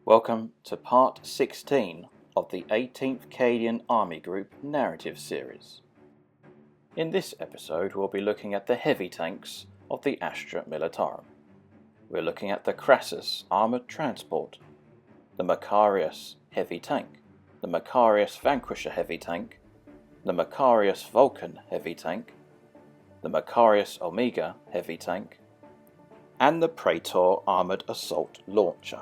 Welcome to part 16 of the 18th Cadian Army Group narrative series. In this episode we'll be looking at the heavy tanks of the Astra Militarum. We're looking at the Crassius Armoured Transport, the Macharius Heavy Tank, the Macharius Vanquisher Heavy Tank, the Macharius Vulcan Heavy Tank, the Macharius Omega Heavy Tank, and the Praetor Armoured Assault Launcher.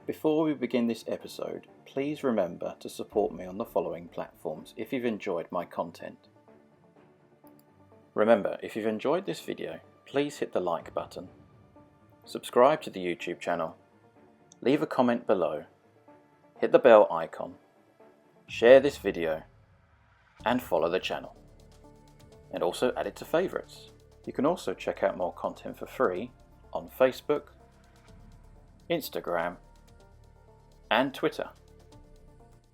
Before we begin this episode, please remember to support me on the following platforms if you've enjoyed my content. Remember, if you've enjoyed this video, please hit the like button, subscribe to the YouTube channel, leave a comment below, hit the bell icon, share this video, and follow the channel. And also add it to favourites. You can also check out more content for free on Facebook, Instagram, and Twitter.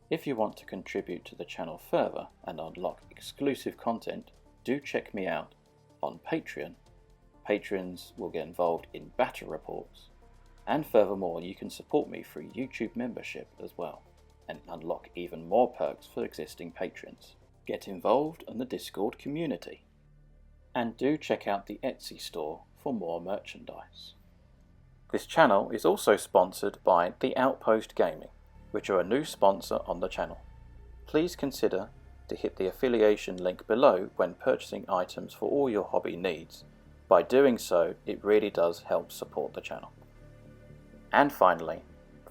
If you want to contribute to the channel further and unlock exclusive content, do check me out on Patreon. Patrons will get involved in battle reports, and furthermore you can support me through YouTube membership as well and unlock even more perks for existing patrons. Get involved in the Discord community, and do check out the Etsy store for more merchandise. This channel is also sponsored by The Outpost Gaming, which are a new sponsor on the channel. Please consider to hit the affiliation link below when purchasing items for all your hobby needs. By doing so, it really does help support the channel. And finally,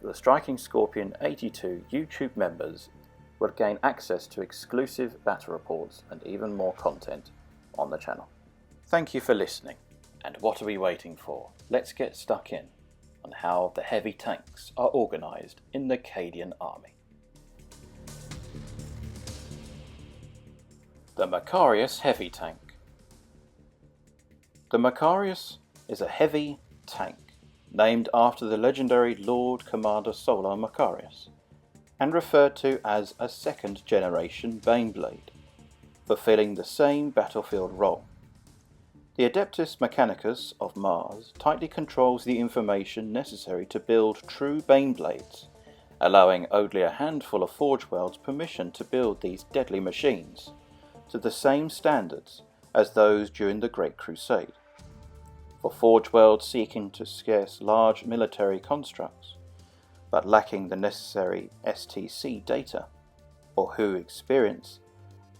the Striking Scorpion 82 YouTube members will gain access to exclusive battle reports and even more content on the channel. Thank you for listening, and what are we waiting for? Let's get stuck in on how the heavy tanks are organised in the Cadian army. The Macharius Heavy Tank. The Macharius is a heavy tank named after the legendary Lord Commander Solar Macharius and referred to as a second generation Baneblade, fulfilling the same battlefield role. The Adeptus Mechanicus of Mars tightly controls the information necessary to build true Baneblades, allowing only a handful of Forge Worlds permission to build these deadly machines to the same standards as those during the Great Crusade. For Forge Worlds seeking to scarce large military constructs, but lacking the necessary STC data, or who experience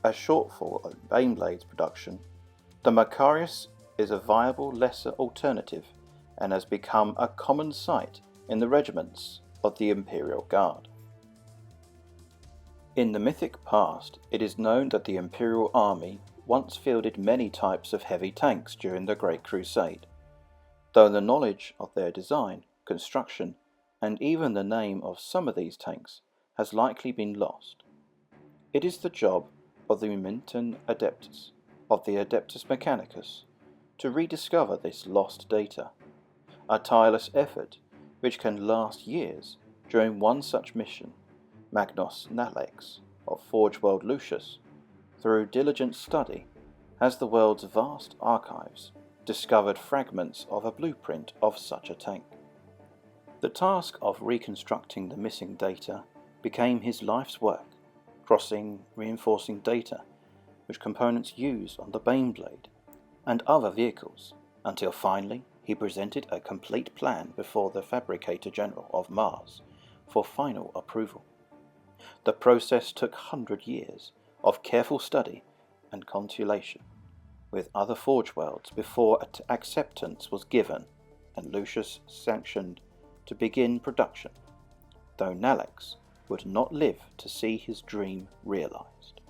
a shortfall of Baneblades production, the Macharius is a viable lesser alternative and has become a common sight in the regiments of the Imperial Guard. In the mythic past, it is known that the Imperial Army once fielded many types of heavy tanks during the Great Crusade, though the knowledge of their design, construction, and even the name of some of these tanks has likely been lost. It is the job of the Minton Adeptus of the Adeptus Mechanicus to rediscover this lost data, a tireless effort which can last years. During one such mission, Magnus Nalex of Forge World Lucius, through diligent study, has the world's vast archives discovered fragments of a blueprint of such a tank. The task of reconstructing the missing data became his life's work, reinforcing data which components used on the Baneblade and other vehicles, until finally he presented a complete plan before the Fabricator General of Mars for final approval. The process took 100 years of careful study and consultation with other Forge Worlds before acceptance was given and Lucius sanctioned to begin production, though Nalex would not live to see his dream realized.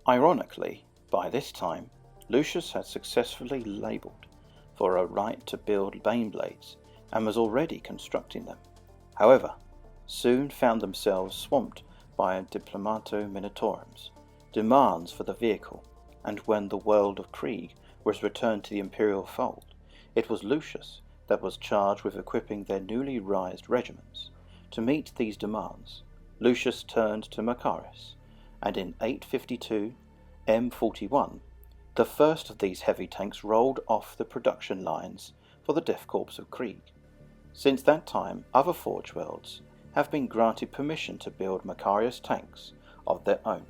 Ironically, by this time, Lucius had successfully labelled for a right to build Baneblades and was already constructing them. However, soon found themselves swamped by Diplomato Minotaurum's demands for the vehicle, and when the world of Krieg was returned to the Imperial fold, it was Lucius that was charged with equipping their newly raised regiments. To meet these demands, Lucius turned to Macharius, and in 852 M41, the first of these heavy tanks rolled off the production lines for the Death Corps of Krieg, Since that time, other Forge Worlds have been granted permission to build Macharius tanks of their own,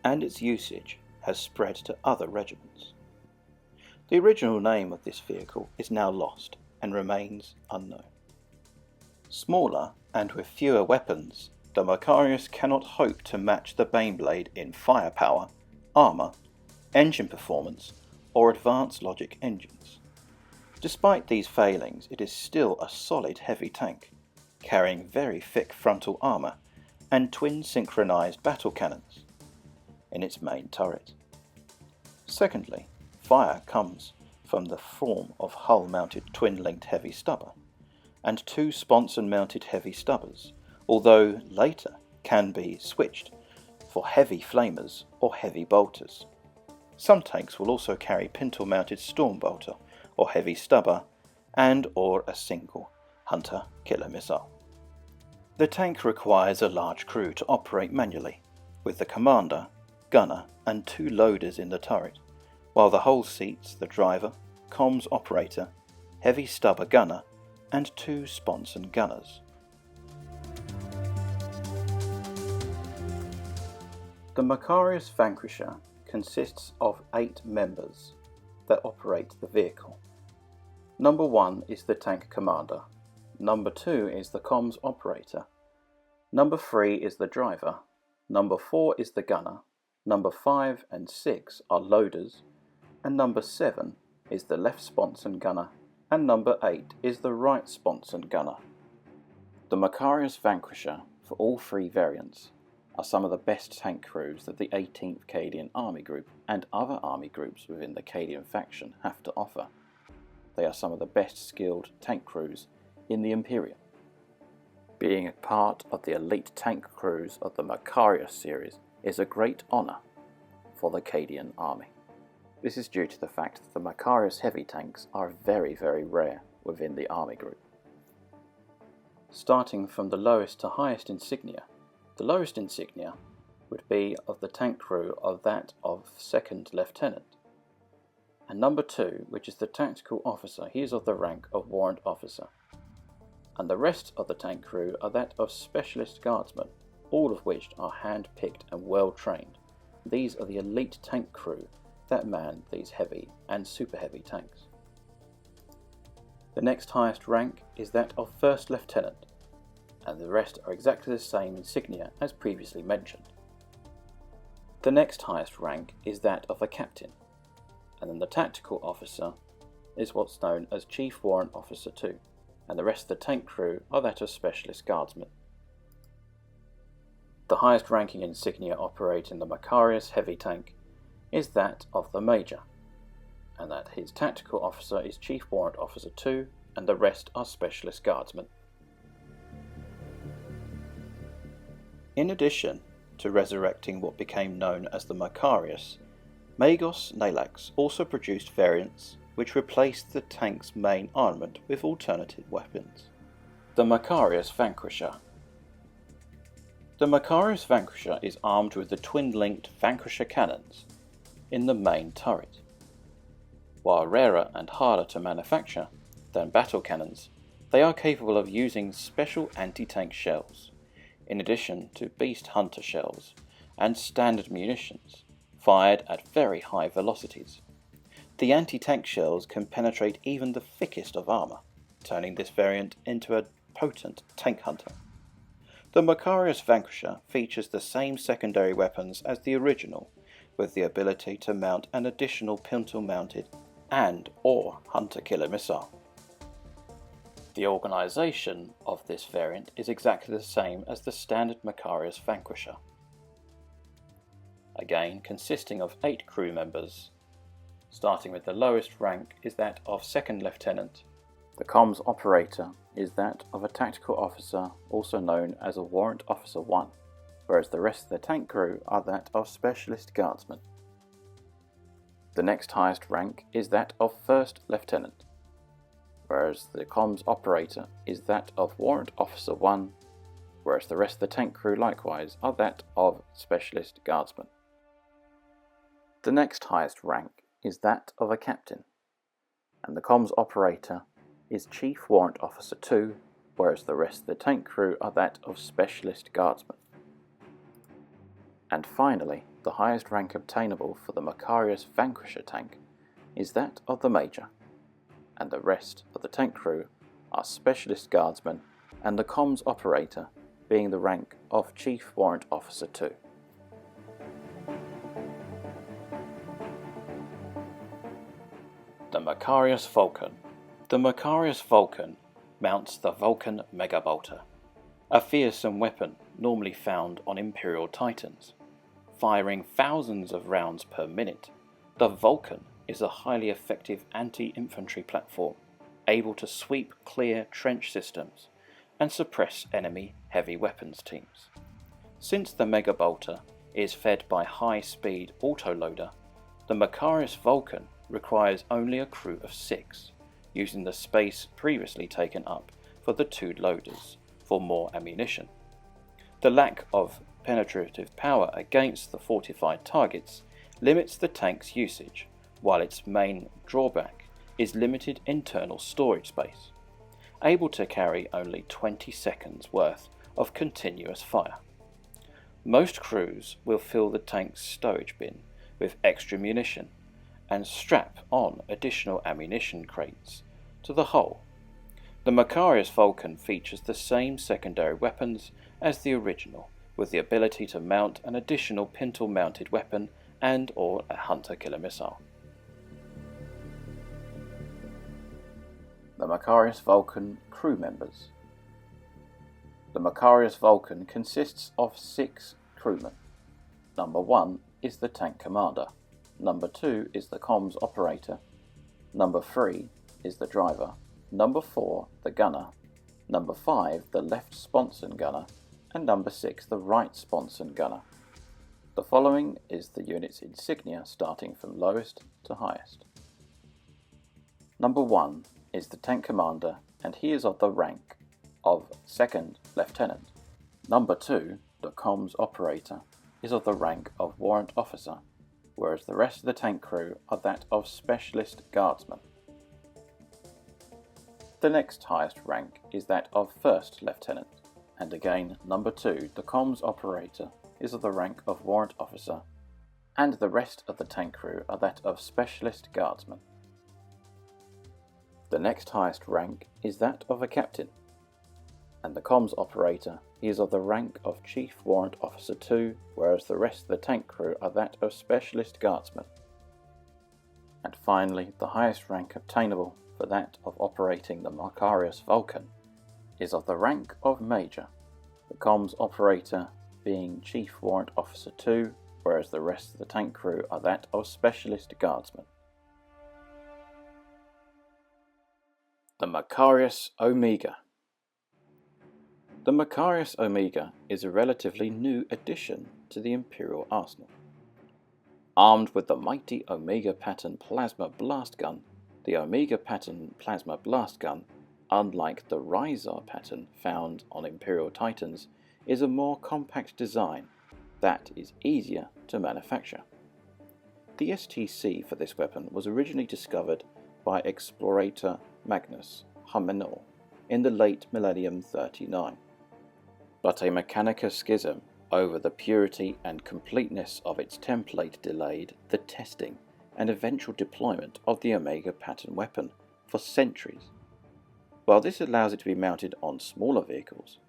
and its usage has spread to other regiments. The original name of this vehicle is now lost and remains unknown. Smaller and with fewer weapons, the Macharius cannot hope to match the Baneblade in firepower, armour, engine performance, or advanced logic engines. Despite these failings, it is still a solid heavy tank, carrying very thick frontal armour and twin synchronised battle cannons in its main turret. Secondly, fire comes from the form of hull-mounted twin-linked heavy stubber, and two sponson-mounted heavy stubbers, although later can be switched for heavy flamers or heavy bolters. Some tanks will also carry pintle-mounted storm bolter or heavy stubber and or a single hunter killer missile. The tank requires a large crew to operate manually, with the commander, gunner and two loaders in the turret, while the whole seats the driver, comms operator, heavy stubber gunner and two sponson gunners. The Macharius Vanquisher consists of 8 members that operate the vehicle. Number 1 is the tank commander, number 2 is the comms operator, number 3 is the driver, number 4 is the gunner, number 5 and 6 are loaders, and number 7 is the left sponson gunner, and number 8 is the right sponson gunner. The Macharius Vanquisher, for all 3 variants, are some of the best tank crews that the 18th Cadian army group and other army groups within the Cadian faction have to offer. They are some of the best skilled tank crews in the Imperium. Being a part of the elite tank crews of the Macharius series is a great honour for the Cadian army. This is due to the fact that the Macharius heavy tanks are very, very rare within the army group. Starting from the lowest to highest insignia, the lowest insignia would be of the tank crew of that of second lieutenant. And number 2, which is the tactical officer, he is of the rank of warrant officer. And the rest of the tank crew are that of specialist guardsmen, all of which are hand-picked and well trained. These are the elite tank crew that man these heavy and super heavy tanks. The next highest rank is that of first lieutenant, and the rest are exactly the same insignia as previously mentioned. The next highest rank is that of a captain, and then the tactical officer is what's known as Chief Warrant Officer 2, and the rest of the tank crew are that of Specialist Guardsmen. The highest ranking insignia operating the Macharius heavy tank is that of the Major, and that his tactical officer is Chief Warrant Officer 2, and the rest are Specialist Guardsmen. In addition to resurrecting what became known as the Macharius, Magos Nalax also produced variants which replaced the tank's main armament with alternative weapons. The Macharius Vanquisher. The Macharius Vanquisher is armed with the twin-linked Vanquisher cannons in the main turret. While rarer and harder to manufacture than battle cannons, they are capable of using special anti-tank shells, in addition to beast hunter shells and standard munitions, fired at very high velocities. The anti-tank shells can penetrate even the thickest of armour, turning this variant into a potent tank hunter. The Macharius Vanquisher features the same secondary weapons as the original, with the ability to mount an additional pintle-mounted and or hunter-killer missile. The organisation of this variant is exactly the same as the standard Macharius Vanquisher, again consisting of 8 crew members. Starting with the lowest rank is that of second lieutenant. The comms operator is that of a tactical officer, also known as a warrant officer 1, whereas the rest of the tank crew are that of specialist guardsmen. The next highest rank is that of first lieutenant, whereas the comms operator is that of warrant officer 1, whereas the rest of the tank crew likewise are that of specialist guardsmen. The next highest rank is that of a captain, and the comms operator is Chief Warrant Officer 2, whereas the rest of the tank crew are that of Specialist Guardsmen. And finally, the highest rank obtainable for the Macharius Vanquisher tank is that of the Major, and the rest of the tank crew are Specialist Guardsmen, and the comms operator being the rank of Chief Warrant Officer 2. The Macharius Vulcan. The Macharius Vulcan mounts the Vulcan Megabolter, a fearsome weapon normally found on Imperial Titans. Firing thousands of rounds per minute, the Vulcan is a highly effective anti-infantry platform, able to sweep clear trench systems and suppress enemy heavy weapons teams. Since the Megabolter is fed by high-speed autoloader, the Macharius Vulcan requires only a crew of 6, using the space previously taken up for the 2 loaders for more ammunition. The lack of penetrative power against the fortified targets limits the tank's usage, while its main drawback is limited internal storage space, able to carry only 20 seconds worth of continuous fire. Most crews will fill the tank's stowage bin with extra munition and strap on additional ammunition crates to the hull. The Macharius Vulcan features the same secondary weapons as the original, with the ability to mount an additional pintle-mounted weapon and or a hunter-killer missile. The Macharius Vulcan crew members. The Macharius Vulcan consists of 6 crewmen. Number 1 is the tank commander. Number 2 is the comms operator. Number 3 is the driver. Number 4 the gunner. Number 5 the left sponson gunner. And number 6 the right sponson gunner. The following is the unit's insignia starting from lowest to highest. Number 1 is the tank commander, and he is of the rank of 2nd Lieutenant. Number 2, the comms operator, is of the rank of warrant officer, whereas the rest of the tank crew are that of Specialist Guardsmen. The next highest rank is that of 1st Lieutenant, and again number 2, the comms operator, is of the rank of warrant officer, and the rest of the tank crew are that of Specialist Guardsmen. The next highest rank is that of a captain, and the comms operator is of the rank of Chief Warrant Officer 2, whereas the rest of the tank crew are that of Specialist Guardsmen. And finally, the highest rank obtainable for that of operating the Macharius Vulcan is of the rank of Major, the comms operator being Chief Warrant Officer 2, whereas the rest of the tank crew are that of Specialist Guardsmen. The Macharius Omega. The Macharius Omega is a relatively new addition to the Imperial arsenal. Armed with the mighty Omega pattern plasma blast gun, the Omega pattern plasma blast gun, unlike the Rhizar pattern found on Imperial Titans, is a more compact design that is easier to manufacture. The STC for this weapon was originally discovered by explorator Magnus Humenor in the late Millennium 39. But a Mechanica schism over the purity and completeness of its template delayed the testing and eventual deployment of the Omega pattern weapon for centuries. While this allows it to be mounted on smaller vehicles,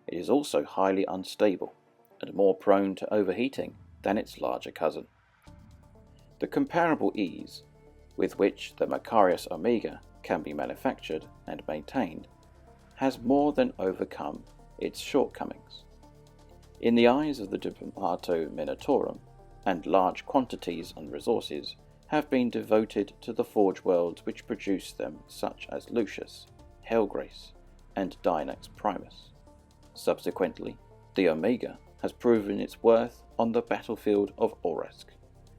it is also highly unstable and more prone to overheating than its larger cousin. The comparable ease with which the Macharius Omega can be manufactured and maintained has more than overcome its shortcomings. In the eyes of the Armoured Militarum, and large quantities and resources have been devoted to the forge worlds which produce them, such as Lucius, Hellgrace, and Dynax Primus. Subsequently, the Omega has proven its worth on the battlefield of Orsk,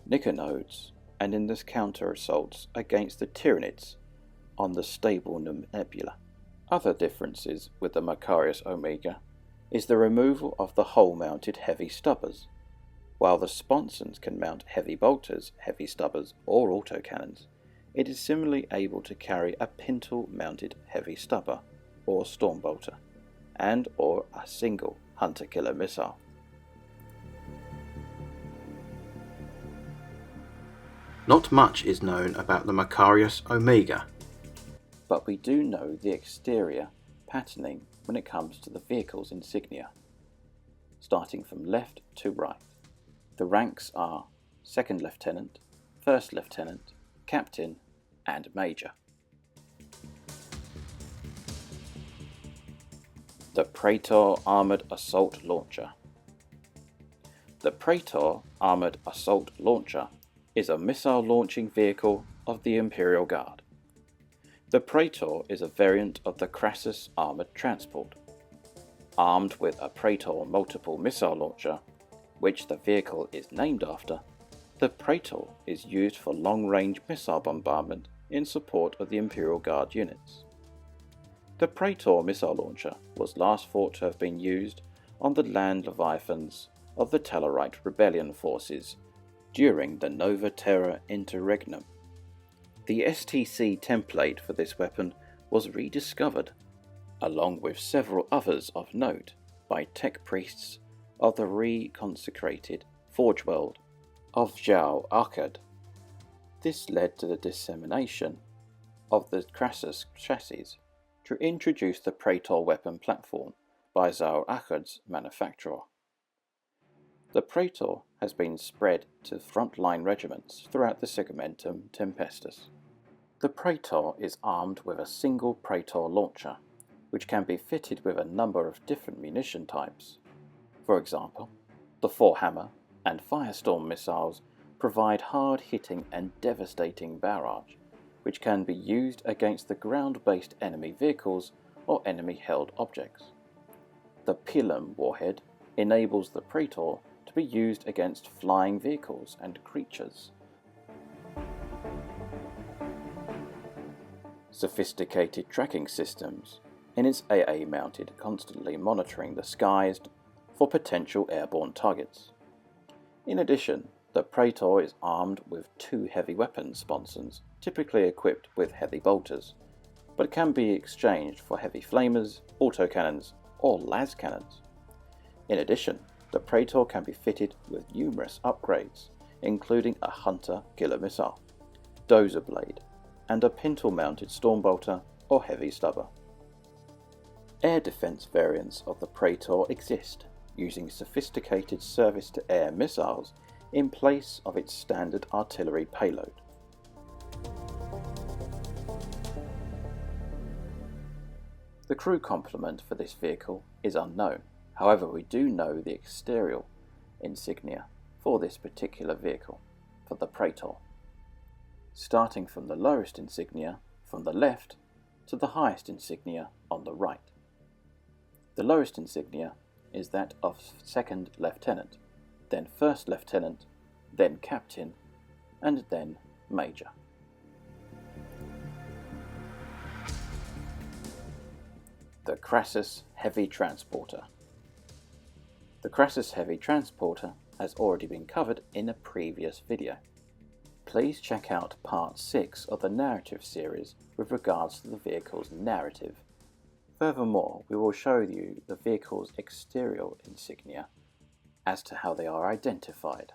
Niconodes, and in the counter-assaults against the Tyranids on the stable Nebula. Other differences with the Macharius Omega is the removal of the hull-mounted heavy stubbers. While the sponsons can mount heavy bolters, heavy stubbers, or autocannons, It is similarly able to carry a pintle-mounted heavy stubber or stormbolter, and or a single hunter-killer missile. Not much is known about the Macharius Omega, but we do know the exterior patterning when it comes to the vehicle's insignia. Starting from left to right, the ranks are Second Lieutenant, First Lieutenant, Captain, and Major. The Praetor Armoured Assault Launcher. The Praetor Armoured Assault Launcher is a missile launching vehicle of the Imperial Guard. The Praetor is a variant of the Crassius armoured transport. Armed with a Praetor multiple missile launcher, which the vehicle is named after, the Praetor is used for long-range missile bombardment in support of the Imperial Guard units. The Praetor missile launcher was last thought to have been used on the land leviathans of the Tellarite rebellion forces during the Nova Terra Interregnum. The STC template for this weapon was rediscovered, along with several others of note, by tech priests of the reconsecrated Forge World of Zhao Akkad. This led to the dissemination of the Crassius chassis to introduce the Praetor weapon platform by Zhao Akkad's manufacturer. The Praetor has been spread to front-line regiments throughout the Segmentum Tempestus. The Praetor is armed with a single Praetor launcher, which can be fitted with a number of different munition types. For example, the Forehammer and Firestorm missiles provide hard-hitting and devastating barrage, which can be used against the ground-based enemy vehicles or enemy-held objects. The Pilum warhead enables the Praetor to be used against flying vehicles and creatures. Sophisticated tracking systems in its AA mounted, constantly monitoring the skies for potential airborne targets. In addition, the Praetor is armed with two heavy weapons sponsons, typically equipped with heavy bolters, but can be exchanged for heavy flamers, autocannons, or las cannons. In addition, the Praetor can be fitted with numerous upgrades, including a hunter-killer missile, dozer blade, and a pintle-mounted stormbolter or heavy stubber. Air defense variants of the Praetor exist, using sophisticated surface-to-air missiles in place of its standard artillery payload. The crew complement for this vehicle is unknown. However, we do know the exterior insignia for this particular vehicle, for the Praetor. Starting from the lowest insignia from the left to the highest insignia on the right. The lowest insignia is that of Second Lieutenant, then First Lieutenant, then Captain, and then Major. The Crassius Heavy Transporter. The Crassius Heavy Transporter has already been covered in a previous video. Please check out part 6 of the narrative series with regards to the vehicle's narrative. Furthermore, we will show you the vehicle's exterior insignia as to how they are identified.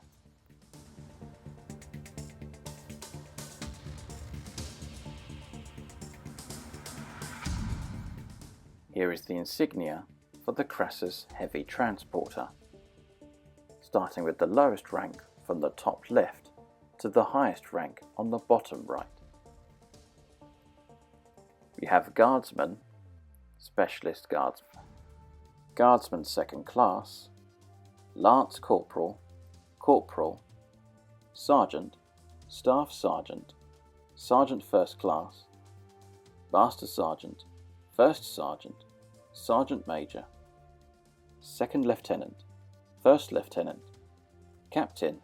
Here is the insignia for the Crassius Heavy Transporter, starting with the lowest rank from the top left to the highest rank on the bottom right. We have Guardsman, Specialist Guardsman, Guardsman Second Class, Lance Corporal, Corporal, Sergeant, Staff Sergeant, Sergeant First Class, Master Sergeant, First Sergeant, Sergeant Major, Second Lieutenant, First Lieutenant, Captain,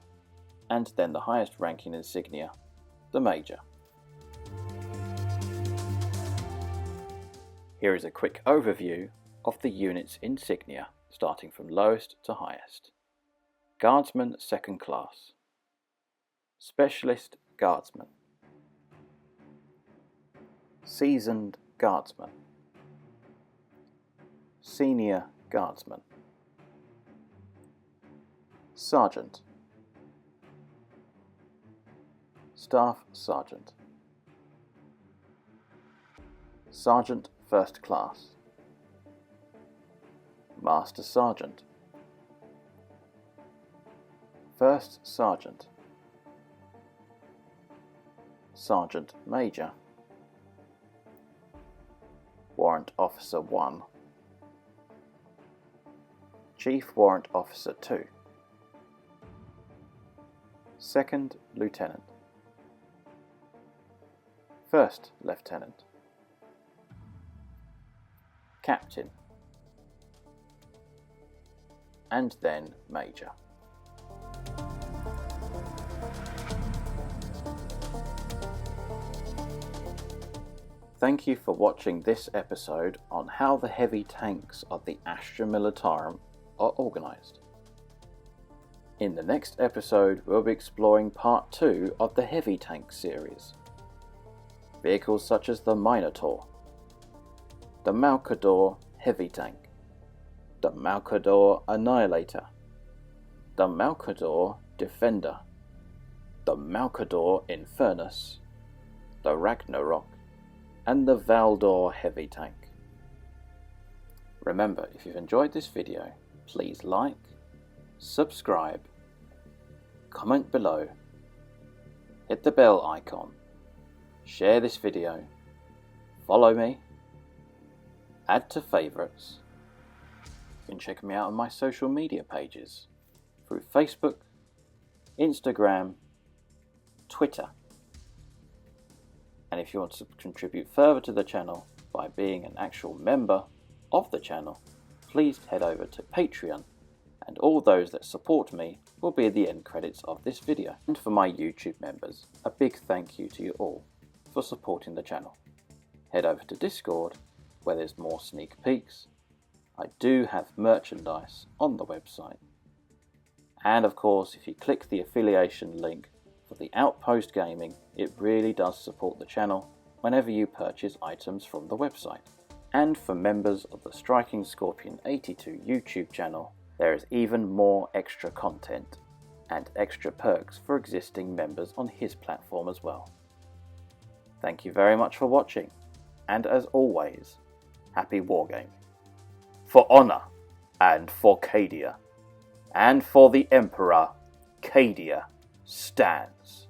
and then the highest ranking insignia, the Major. Here is a quick overview of the unit's insignia, starting from lowest to highest. Guardsman Second Class, Specialist Guardsman, Seasoned Guardsman, Senior Guardsman, Sergeant, Staff Sergeant, Sergeant First Class, Master Sergeant, First Sergeant, Sergeant Major, Warrant Officer 1, Chief Warrant Officer 2, Second Lieutenant, First Lieutenant, Captain, and then Major. Thank you for watching this episode on how the heavy tanks of the Astra Militarum are organised. In the next episode we'll be exploring part 2 of the heavy tank series. Vehicles such as the Minotaur, the Malcador Heavy Tank, the Malcador Annihilator, the Malcador Defender, the Malcador Infernus, the Ragnarok, and the Valdor Heavy Tank. Remember, if you've enjoyed this video, please like, subscribe, comment below, hit the bell icon, share this video, follow me, add to favourites. You can check me out on my social media pages through Facebook, Instagram, Twitter. And if you want to contribute further to the channel by being an actual member of the channel, please head over to Patreon, and all those that support me will be at the end credits of this video. And for my YouTube members, a big thank you to you all for supporting the channel. Head over to Discord, where there's more sneak peeks. I do have merchandise on the website. And of course, if you click the affiliation link for the Outpost Gaming, it really does support the channel whenever you purchase items from the website. And for members of the Striking Scorpion 82 YouTube channel, there is even more extra content and extra perks for existing members on his platform as well. Thank you very much for watching, and as always, happy wargaming. For honour, and for Cadia, and for the Emperor, Cadia stands.